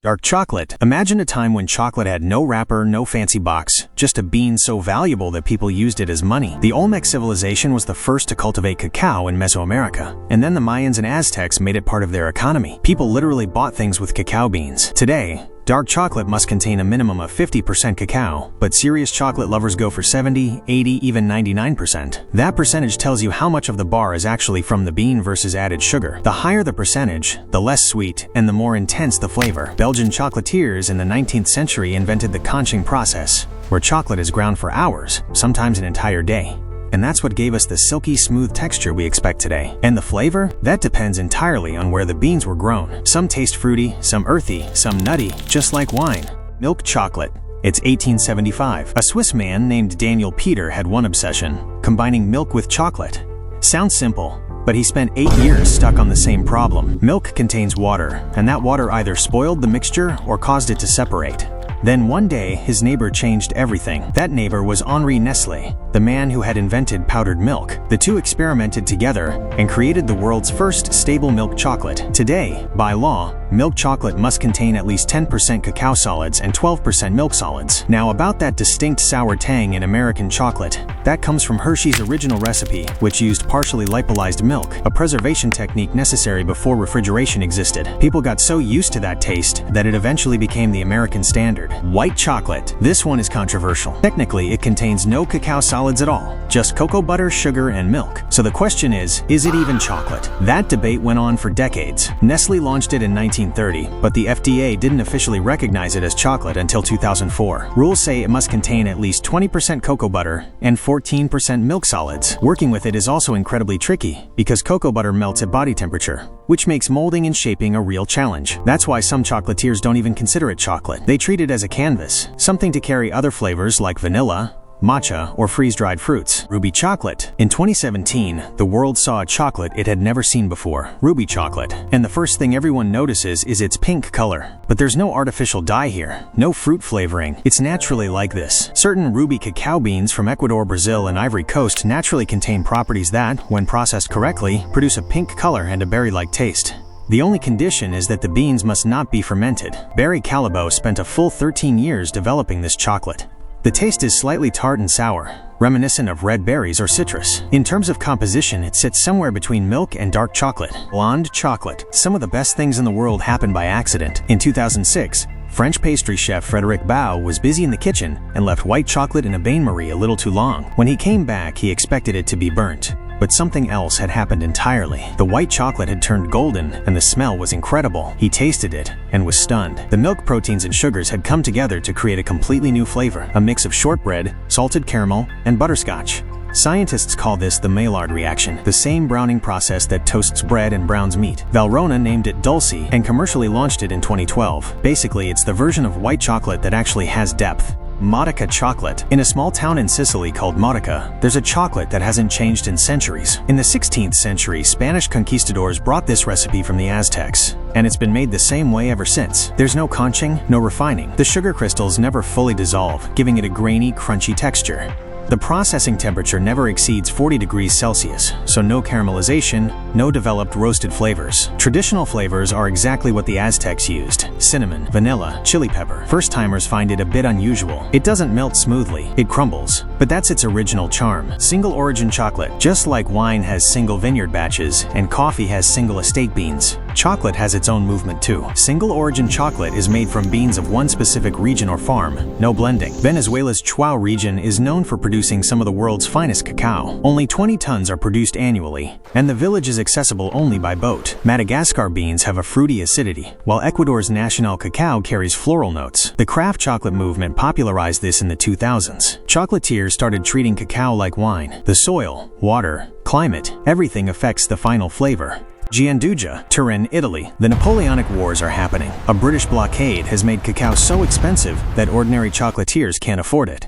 Dark chocolate. Imagine a time when chocolate had no wrapper, no fancy box, just a bean so valuable that people used it as money. The Olmec civilization was the first to cultivate cacao in Mesoamerica, and then the Mayans and Aztecs made it part of their economy. People literally bought things with cacao beans. Today, dark chocolate must contain a minimum of 50% cacao, but serious chocolate lovers go for 70, 80, even 99%. That percentage tells you how much of the bar is actually from the bean versus added sugar. The higher the percentage, the less sweet, and the more intense the flavor. Belgian chocolatiers in the 19th century invented the conching process, where chocolate is ground for hours, sometimes an entire day. And that's what gave us the silky, smooth texture we expect today. And the flavor? That depends entirely on where the beans were grown. Some taste fruity, some earthy, some nutty, just like wine. Milk chocolate. It's 1875. A Swiss man named Daniel Peter had one obsession: combining milk with chocolate. Sounds simple, but he spent 8 years stuck on the same problem. Milk contains water, and that water either spoiled the mixture or caused it to separate. Then one day, his neighbor changed everything. That neighbor was Henri Nestlé, the man who had invented powdered milk. The two experimented together and created the world's first stable milk chocolate. Today, by law, milk chocolate must contain at least 10% cacao solids and 12% milk solids. Now about that distinct sour tang in American chocolate, that comes from Hershey's original recipe, which used partially lipolyzed milk, a preservation technique necessary before refrigeration existed. People got so used to that taste that it eventually became the American standard. White chocolate. This one is controversial. Technically, it contains no cacao solids at all, just cocoa butter, sugar, and milk. So the question is it even chocolate? That debate went on for decades. Nestle launched it in 1930, but the FDA didn't officially recognize it as chocolate until 2004. Rules say it must contain at least 20% cocoa butter and 14% milk solids. Working with it is also incredibly tricky, because cocoa butter melts at body temperature, which makes molding and shaping a real challenge. That's why some chocolatiers don't even consider it chocolate. They treat it as a canvas, something to carry other flavors like vanilla, matcha, or freeze-dried fruits. Ruby chocolate. In 2017, the world saw a chocolate it had never seen before, ruby chocolate. And the first thing everyone notices is its pink color. But there's no artificial dye here, no fruit flavoring. It's naturally like this. Certain ruby cacao beans from Ecuador, Brazil, and Ivory Coast naturally contain properties that, when processed correctly, produce a pink color and a berry-like taste. The only condition is that the beans must not be fermented. Barry Callebaut spent a full 13 years developing this chocolate. The taste is slightly tart and sour, reminiscent of red berries or citrus. In terms of composition, it sits somewhere between milk and dark chocolate. Blonde chocolate. Some of the best things in the world happen by accident. In 2006, French pastry chef Frédéric Baud was busy in the kitchen and left white chocolate in a bain-marie a little too long. When he came back, he expected it to be burnt. But something else had happened entirely. The white chocolate had turned golden, and the smell was incredible. He tasted it and was stunned. The milk proteins and sugars had come together to create a completely new flavor, a mix of shortbread, salted caramel, and butterscotch. Scientists call this the Maillard reaction, the same browning process that toasts bread and browns meat. Valrhona named it Dulce and commercially launched it in 2012. Basically, it's the version of white chocolate that actually has depth. Modica Chocolate. In a small town in Sicily called Modica, there's a chocolate that hasn't changed in centuries. In the 16th century, Spanish conquistadors brought this recipe from the Aztecs, and it's been made the same way ever since. There's no conching, no refining. The sugar crystals never fully dissolve, giving it a grainy, crunchy texture. The processing temperature never exceeds 40 degrees Celsius, so no caramelization, no developed roasted flavors. Traditional flavors are exactly what the Aztecs used: cinnamon, vanilla, chili pepper. First-timers find it a bit unusual. It doesn't melt smoothly, it crumbles. But that's its original charm. Single origin chocolate. Just like wine has single vineyard batches, and coffee has single estate beans, chocolate has its own movement too. Single origin chocolate is made from beans of one specific region or farm, no blending. Venezuela's Chuao region is known for producing some of the world's finest cacao. Only 20 tons are produced annually, and the village is accessible only by boat. Madagascar beans have a fruity acidity, while Ecuador's national cacao carries floral notes. The craft chocolate movement popularized this in the 2000s. Chocolatiers started treating cacao like wine. The soil, water, climate, everything affects the final flavor. Gianduja, Turin, Italy. The Napoleonic Wars are happening. A British blockade has made cacao so expensive that ordinary chocolatiers can't afford it.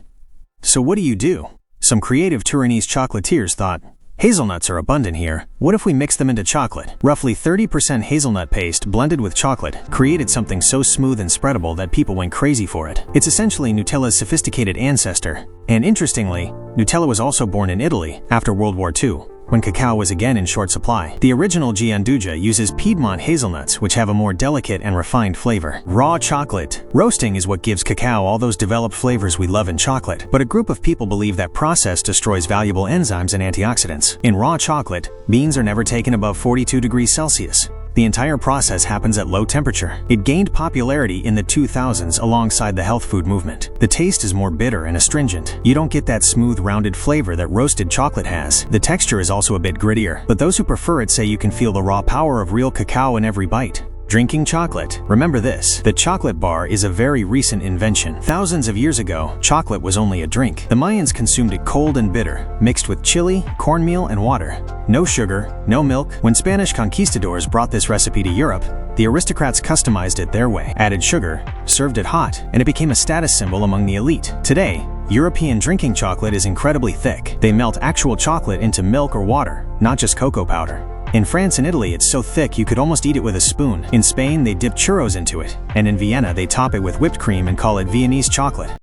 So what do? Some creative Turinese chocolatiers thought, hazelnuts are abundant here, what if we mix them into chocolate? Roughly 30% hazelnut paste blended with chocolate created something so smooth and spreadable that people went crazy for it. It's essentially Nutella's sophisticated ancestor. And interestingly, Nutella was also born in Italy after World War II. when cacao was again in short supply. The original Gianduja uses Piedmont hazelnuts, which have a more delicate and refined flavor. Raw chocolate. Roasting is what gives cacao all those developed flavors we love in chocolate, but a group of people believe that process destroys valuable enzymes and antioxidants. In raw chocolate, beans are never taken above 42 degrees Celsius. The entire process happens at low temperature. It gained popularity in the 2000s alongside the health food movement. The taste is more bitter and astringent. You don't get that smooth, rounded flavor that roasted chocolate has. The texture is also a bit grittier, but those who prefer it say you can feel the raw power of real cacao in every bite. Drinking chocolate. Remember this, the chocolate bar is a very recent invention. Thousands of years ago, chocolate was only a drink. The Mayans consumed it cold and bitter, mixed with chili, cornmeal, and water. No sugar, no milk. When Spanish conquistadors brought this recipe to Europe, the aristocrats customized it their way, added sugar, served it hot, and it became a status symbol among the elite. Today, European drinking chocolate is incredibly thick. They melt actual chocolate into milk or water, not just cocoa powder. In France and Italy, it's so thick you could almost eat it with a spoon. In Spain, they dip churros into it. And in Vienna, they top it with whipped cream and call it Viennese chocolate.